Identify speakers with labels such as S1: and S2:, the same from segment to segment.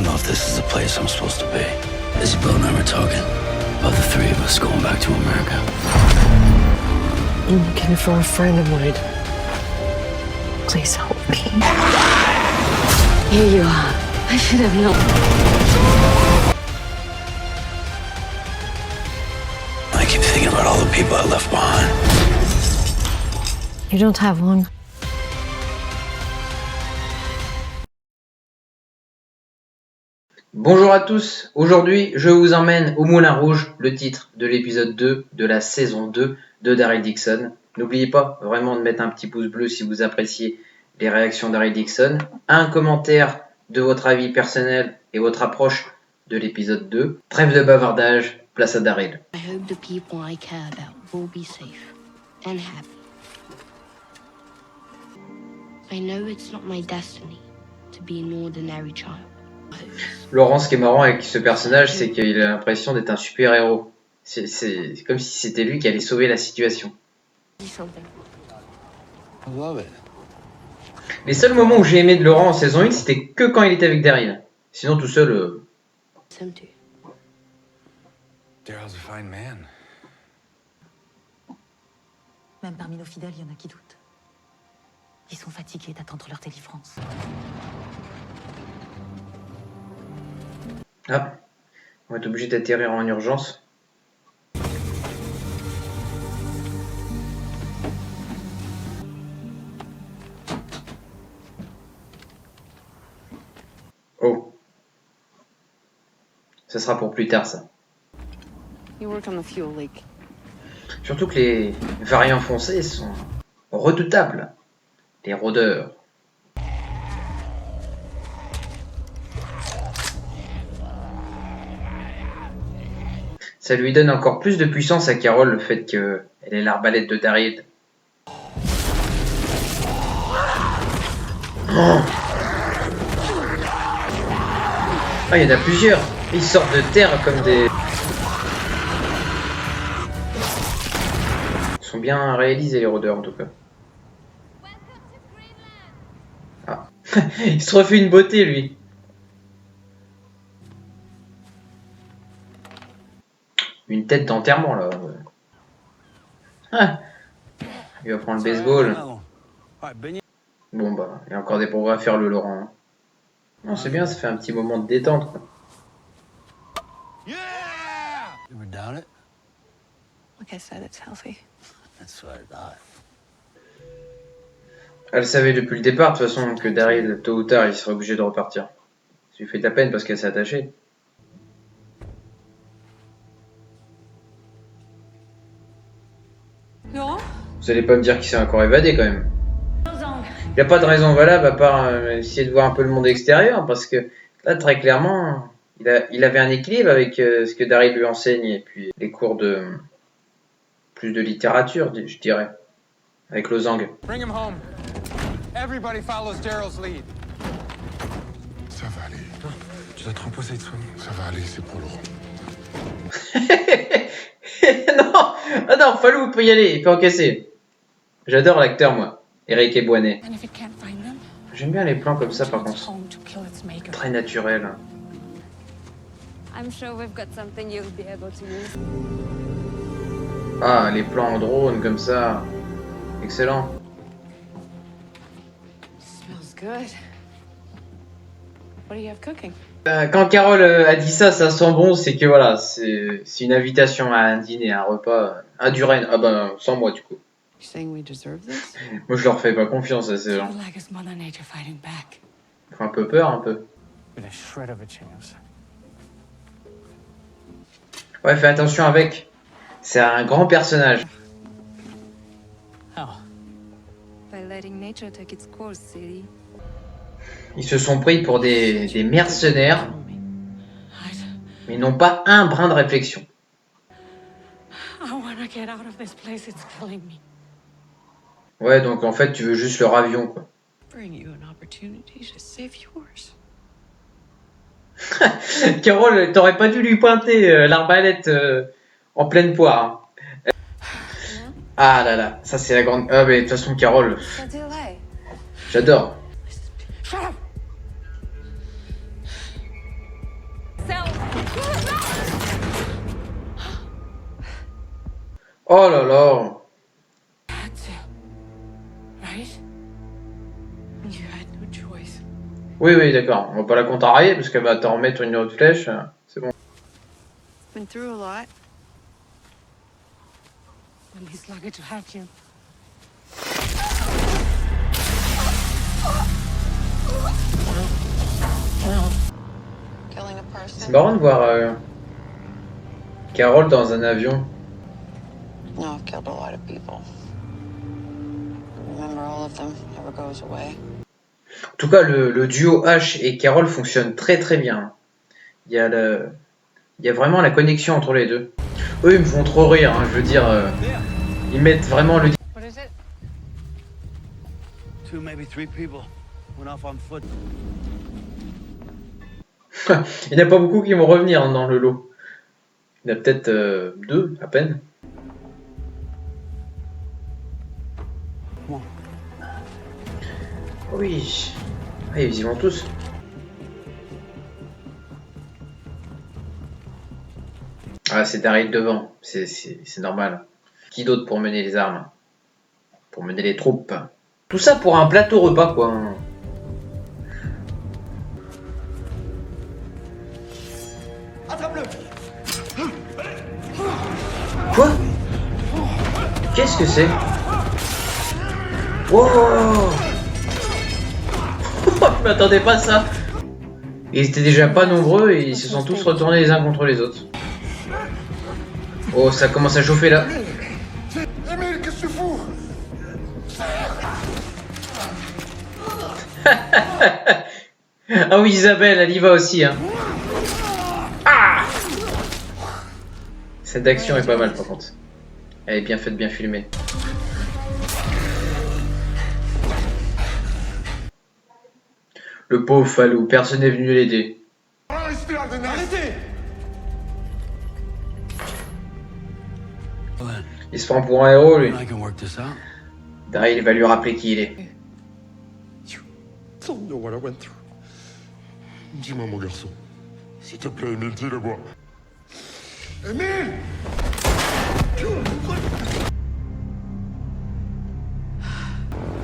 S1: don't know if this is the place I'm supposed to be. Isabel and I were talking about the three of us going back to America.
S2: I'm looking for a friend of mine. Please help me. Here you are. I should have known.
S1: I keep thinking about all the people I left behind.
S2: You don't have one.
S3: Bonjour à tous, aujourd'hui je vous emmène au Moulin Rouge, le titre de l'épisode 2 de la saison 2 de Daryl Dixon. N'oubliez pas vraiment de mettre un petit pouce bleu si vous appréciez les réactions d'Daryl Dixon, un commentaire de votre avis personnel et votre approche de l'épisode 2. Trêve de bavardage, place à Daryl.
S4: I hope the people I care about will be safe and happy. I know it's not my destiny to be an ordinary child.
S3: Laurent, ce qui est marrant avec ce personnage, c'est qu'il a l'impression d'être un super-héros. C'est comme si c'était lui qui allait sauver la situation. Les seuls moments où j'ai aimé de Laurent en saison 1, c'était que quand il était avec Daryl. Sinon, tout seul...
S5: Daryl's a fine man.
S6: Même parmi nos fidèles, il y en a qui doutent. Ils sont fatigués d'attendre leur délivrance.
S3: Ah, on va être obligé d'atterrir en urgence. Oh. Ça sera pour plus tard, ça. Surtout que les variants foncés sont redoutables. Les rôdeurs. Ça lui donne encore plus de puissance à Carol, le fait qu'elle ait l'arbalète de Daryl. Oh. Ah, il y en a plusieurs. Ils sortent de terre comme des... Ils sont bien réalisés, les rôdeurs, en tout cas. Ah. Il se refait une beauté, lui. Une tête d'enterrement, là. Ah. Il va prendre le baseball. Bon, bah, il y a encore des progrès à faire, le Laurent. Hein. Non, c'est bien, ça fait un petit moment de détente, quoi.
S5: You ever doubt it?
S6: Like I said, it's healthy.
S5: That's what I thought.
S3: Elle savait depuis le départ, de toute façon, que Daryl, tôt ou tard, il serait obligé de repartir. Ça lui fait de la peine parce qu'elle s'est attachée.
S6: Laurent?
S3: Vous allez pas me dire qu'il s'est encore évadé, quand même. Il n'y a pas de raison valable à part essayer de voir un peu le monde extérieur, parce que là, très clairement, il avait un équilibre avec ce que Daryl lui enseigne, et puis les cours de... plus de littérature, je dirais, avec Lozang.
S7: Bring him home. Everybody follows Daryl's lead.
S5: Ça va aller. Tu dois te reposer de soin. Ça va aller, c'est pour Laurent.
S3: Non, ah non, Fallou peut y aller, il peut encaisser. J'adore l'acteur, moi, Eric Ebouanet. J'aime bien les plans comme ça, par contre. Très naturel. Ah, les plans en drone comme ça. Excellent. Quand Carol a dit ça, ça sent bon, c'est que voilà, c'est une invitation à un dîner, à un repas, à du Rennes. Ah ben, sans moi, du coup. Moi, je leur fais pas confiance à ces gens. Ils font un peu peur, un peu. Ouais, fais attention avec. C'est un grand personnage. Ils se sont pris pour des mercenaires, mais n'ont pas un brin de réflexion. Ouais, donc en fait, tu veux juste leur avion, quoi. Carol, t'aurais pas dû lui pointer l'arbalète en pleine poire. Hein. Ah là là, ça c'est la grande... Ah mais de toute façon, Carol, j'adore. Oh là là.
S8: Right? You had no choice.
S3: Oui, oui, d'accord. On va pas la contrarier parce qu'elle va t'en remettre une autre flèche. C'est bon.
S8: Been through a lot. I'm least lucky to have you. Killing a
S3: C'est
S8: person?
S3: marrant de voir Carole dans un avion.
S8: No, I've killed a lot of people. Remember, all of them never goes away.
S3: En tout cas, le duo Ash et Carole fonctionne très très bien. Il y a vraiment la connexion entre les deux. Eux, ils me font trop rire, hein, je veux dire. Ils mettent vraiment le.
S8: What is it?
S1: 2, maybe 3 people went off on foot.
S3: Il n'y en a pas beaucoup qui vont revenir hein, dans le lot. Il y en a peut-être 2 à peine. Oui. Ah, ils y vont tous. Ah, c'est Daryl devant. C'est normal. Qui d'autre pour mener les armes? Pour mener les troupes? Tout ça pour un plateau repas, quoi. Quoi? Qu'est-ce que c'est? Wow! Je m'attendais pas à ça. Ils étaient déjà pas nombreux et ils se sont tous retournés les uns contre les autres. Oh, ça commence à chauffer là.
S5: Emile, qu'est-ce que tu fous?
S3: Ah oui, Isabelle, elle y va aussi. Hein. Ah! Cette action est pas mal par contre. Elle est bien faite, bien filmée. Le pauvre Falou, personne n'est venu l'aider.
S5: Arrêtez, arrêtez!
S1: Glenn,
S3: Il se prend pour un héros, lui.
S1: I can work this out.
S3: Daryl va lui rappeler qui il est.
S5: Don't know what I went through. Dis-moi, mon garçon. S'il te plaît, Emile, dis-le-moi. Emile!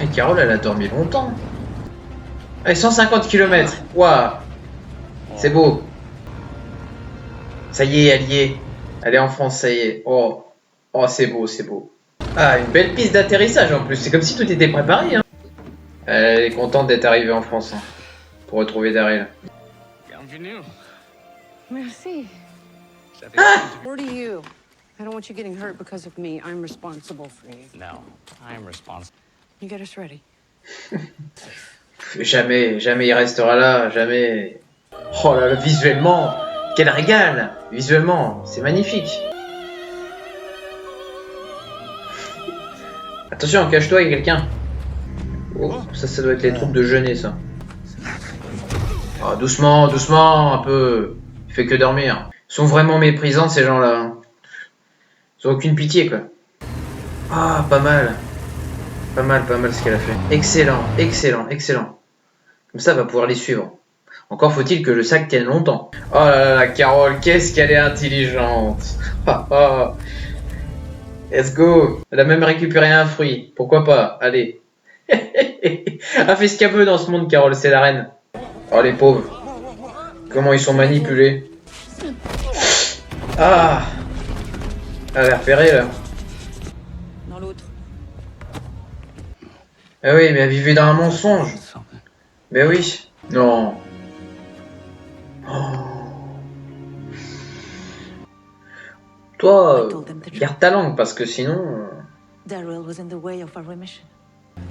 S3: Et Carole, elle a dormi longtemps. Allez, 150 km. Waouh. C'est beau. Ça y est, elle y est. Elle est en France, ça y est. Oh, oh, c'est beau, c'est beau. Ah, une belle piste d'atterrissage en plus. C'est comme si tout était préparé. Hein. Elle est contente d'être arrivée en France hein, pour retrouver Daryl.
S7: Bienvenue.
S8: Merci. Or to you. I don't want you getting hurt because of me. I'm responsible for you.
S7: No, I am responsible.
S8: You get us ready.
S3: Jamais, jamais il restera là, jamais. Oh là là, visuellement, quel régal! Visuellement, c'est magnifique. Attention, cache-toi, il y a quelqu'un. Oh, ça doit être les troupes de Genet, ça. Oh, doucement, doucement, un peu. Il fait que dormir. Ils sont vraiment méprisants, ces gens-là. Ils ont aucune pitié, quoi. Ah, pas mal. Pas mal ce qu'elle a fait. Excellent, excellent, excellent. Comme ça, elle va pouvoir les suivre. Encore faut-il que le sac tienne longtemps. Oh là là, Carole, qu'est-ce qu'elle est intelligente. Let's go. Elle a même récupéré un fruit. Pourquoi pas? Allez. Elle fait ce qu'elle veut dans ce monde, Carole, c'est la reine. Oh, les pauvres. Comment ils sont manipulés. Ah. Elle a repéré, là.
S6: Dans l'autre.
S3: Ah oui, mais elle vivait dans un mensonge. Mais oui. Non. Oh. Toi, garde ta langue parce que sinon.
S6: Daryl was in the way of our mission.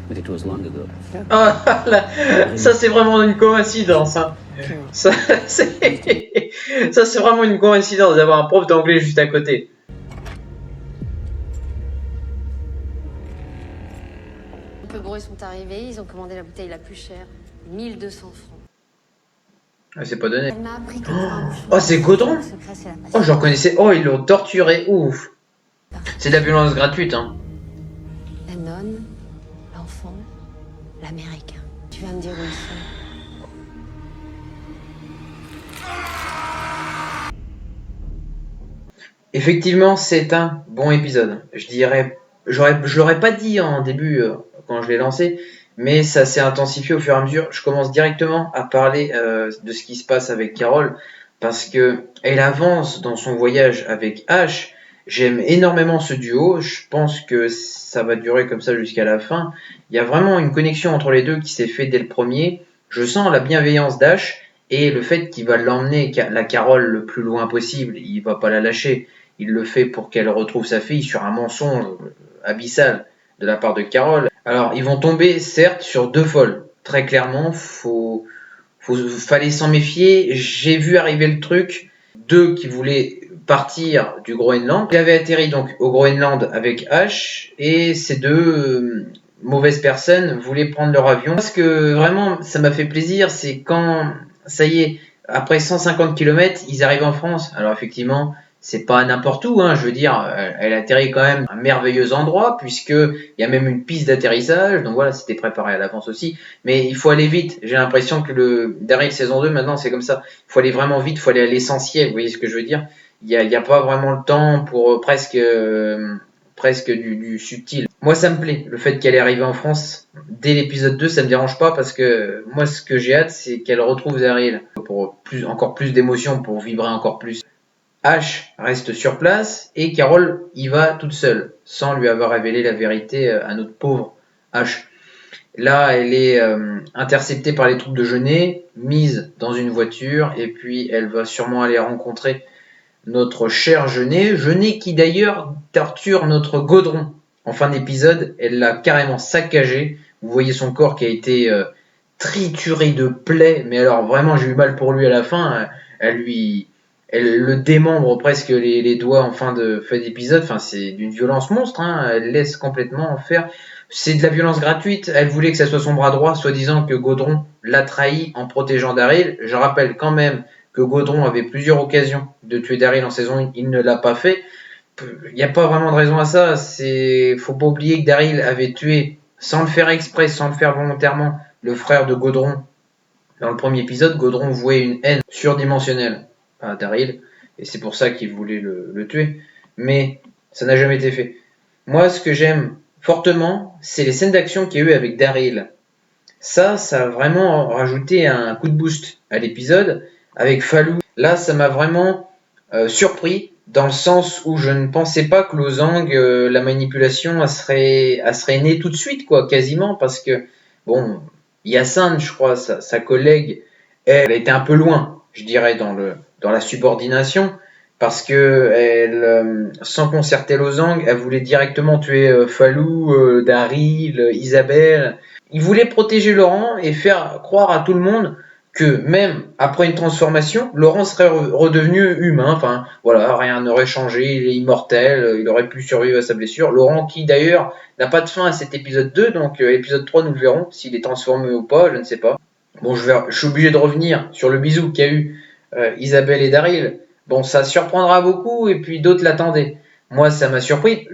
S1: But it was long ago.
S3: Ah, là, ça c'est vraiment une coïncidence. Hein. Ça c'est vraiment une coïncidence d'avoir un prof d'anglais juste à côté.
S4: Les peu gros sont arrivés, ils ont commandé la bouteille la plus chère, 1200 francs.
S3: Ah, c'est pas donné.
S4: Elle m'a appris que pour un bouchon,
S3: Oh, c'est Gaudron.
S4: le secret, c'est la
S3: Oh,
S4: passion.
S3: je reconnaissais. Oh, ils l'ont torturé. Ouf. C'est de la violence gratuite. Hein.
S4: La nonne, l'enfant, l'américain. Tu vas me dire où ils sont.
S3: Effectivement, c'est un bon épisode. Je l'aurais pas dit en début quand je l'ai lancé, mais ça s'est intensifié au fur et à mesure. Je commence directement à parler de ce qui se passe avec Carol parce que elle avance dans son voyage avec Ash. J'aime énormément ce duo. Je pense que ça va durer comme ça jusqu'à la fin. Il y a vraiment une connexion entre les deux qui s'est fait dès le premier. Je sens la bienveillance d'Ash et le fait qu'il va l'emmener la Carol le plus loin possible. Il va pas la lâcher. Il le fait pour qu'elle retrouve sa fille sur un mensonge abyssal de la part de Carol. Alors, ils vont tomber, certes, sur deux folles. Très clairement, fallait s'en méfier. J'ai vu arriver le truc. Deux qui voulaient partir du Groenland. Il avait atterri donc au Groenland avec Ash. Et ces deux mauvaises personnes voulaient prendre leur avion. Ce que vraiment, ça m'a fait plaisir, c'est quand, ça y est, après 150 km, ils arrivent en France. Alors effectivement, c'est pas n'importe où, hein, je veux dire, elle atterrit quand même à un merveilleux endroit, puisqu'il y a même une piste d'atterrissage, donc voilà, c'était préparé à l'avance aussi, mais il faut aller vite. J'ai l'impression que le Daryl saison 2, maintenant, c'est comme ça. Il faut aller vraiment vite, il faut aller à l'essentiel, vous voyez ce que je veux dire. Il y a pas vraiment le temps pour presque du subtil. Moi, ça me plaît, le fait qu'elle est arrivée en France dès l'épisode 2, ça me dérange pas, parce que moi, ce que j'ai hâte, c'est qu'elle retrouve Daryl, pour encore plus d'émotion, pour vibrer encore plus. Ash reste sur place et Carol y va toute seule, sans lui avoir révélé la vérité à notre pauvre Ash. Là, elle est interceptée par les troupes de Jeunet, mise dans une voiture, et puis elle va sûrement aller rencontrer notre cher Jeunet. Jeunet qui d'ailleurs torture notre Gaudron. En fin d'épisode, elle l'a carrément saccagé. Vous voyez son corps qui a été trituré de plaies, mais alors vraiment j'ai eu mal pour lui à la fin. Elle le démembre presque les doigts en fin d'épisode. Enfin, c'est d'une violence monstre, hein. Elle laisse complètement faire. C'est de la violence gratuite. Elle voulait que ça soit son bras droit, soi-disant que Gaudron l'a trahi en protégeant Daryl. Je rappelle quand même que Gaudron avait plusieurs occasions de tuer Daryl en saison 1. Il ne l'a pas fait. Il n'y a pas vraiment de raison à ça. Faut pas oublier que Daryl avait tué, sans le faire exprès, sans le faire volontairement, le frère de Gaudron. Dans le premier épisode, Gaudron vouait une haine surdimensionnelle à Daryl, et c'est pour ça qu'il voulait le tuer, mais ça n'a jamais été fait. Moi, ce que j'aime fortement, c'est les scènes d'action qu'il y a eu avec Daryl. Ça a vraiment rajouté un coup de boost à l'épisode. Avec Fallou, là, ça m'a vraiment surpris, dans le sens où je ne pensais pas que Lozang, la manipulation, elle serait née tout de suite, quoi, quasiment, parce que, bon, Hyacinthe, je crois, sa collègue, elle était un peu loin, je dirais, dans la subordination, parce que elle, sans concerter Lozang, elle voulait directement tuer Fallou, Daryl, Isabelle. Il voulait protéger Laurent et faire croire à tout le monde que même après une transformation, Laurent serait redevenu humain. Enfin, voilà, rien n'aurait changé, il est immortel, il aurait pu survivre à sa blessure. Laurent qui d'ailleurs n'a pas de fin à cet épisode 2, donc épisode 3 nous le verrons, s'il est transformé ou pas, je ne sais pas. Bon, je suis obligé de revenir sur le bisou qu'il y a eu Isabelle et Daryl. Bon, ça surprendra beaucoup, et puis d'autres l'attendaient. Moi, ça m'a surpris.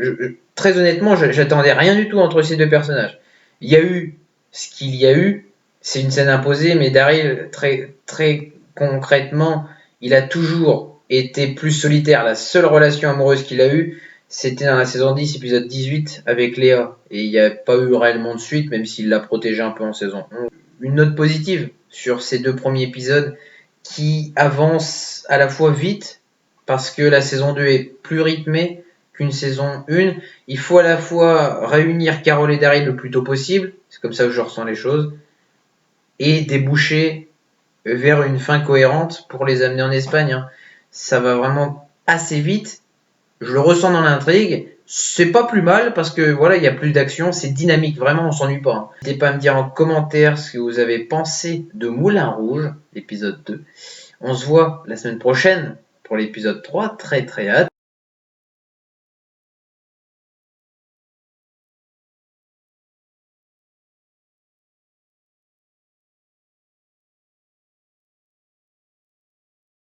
S3: Très honnêtement, j'attendais rien du tout entre ces deux personnages. Il y a eu ce qu'il y a eu. C'est une scène imposée, mais Daryl, très, très concrètement, il a toujours été plus solitaire. La seule relation amoureuse qu'il a eue, c'était dans la saison 10, épisode 18, avec Léa. Et il n'y a pas eu réellement de suite, même s'il l'a protégée un peu en saison 11. Une note positive sur ces deux premiers épisodes, qui avance à la fois vite, parce que la saison 2 est plus rythmée qu'une saison 1. Il faut à la fois réunir Carol et Daryl le plus tôt possible, c'est comme ça que je ressens les choses, et déboucher vers une fin cohérente pour les amener en Espagne. Hein. Ça va vraiment assez vite, je le ressens dans l'intrigue. C'est pas plus mal parce que voilà, il y a plus d'action, c'est dynamique, vraiment on s'ennuie pas. Hein. N'hésitez pas à me dire en commentaire ce que vous avez pensé de Moulin Rouge, l'épisode 2. On se voit la semaine prochaine pour l'épisode 3, très très hâte.